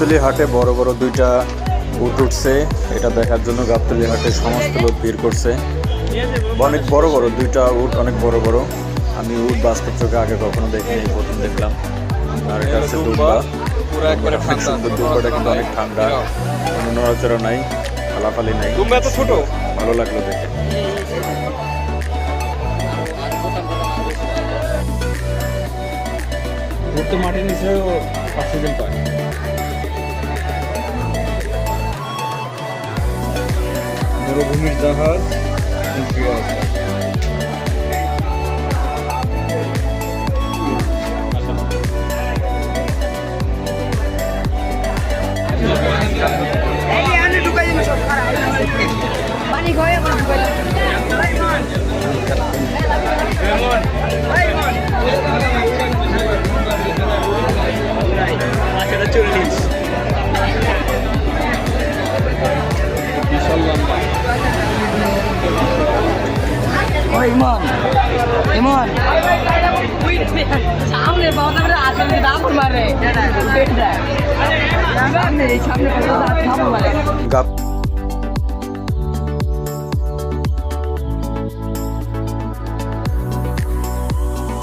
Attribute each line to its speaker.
Speaker 1: গাবতলী হাটে বড় বড় দুইটা উট উঠছে, এটা দেখার জন্য গাবতলী হাটে সমস্ত লোক ভিড় করছে। অনেক বড় বড় দুইটা উট, অনেক বড় বড়। আমি উট বাস্তব চোখে আগে কখনো দেখিনি, প্রথম দেখলাম। আর এটা হচ্ছে দুম্বা, অনেক সুন্দর। দুম্বাটা কিন্তু অনেক ঠান্ডা, কোনো নড়াচড়া নাই, ফালাফালি নাই।
Speaker 2: দুম্বা এত ছোট,
Speaker 1: ভালো লাগলো দেখে।
Speaker 2: ঘুরতে মাঠের নিচেও অক্সিজেন পায়। মরুভূমির জাহাজ
Speaker 3: ইমন ইমন সামনে বাবা আসলে দাপড় মারে সামনে সামনে মারে।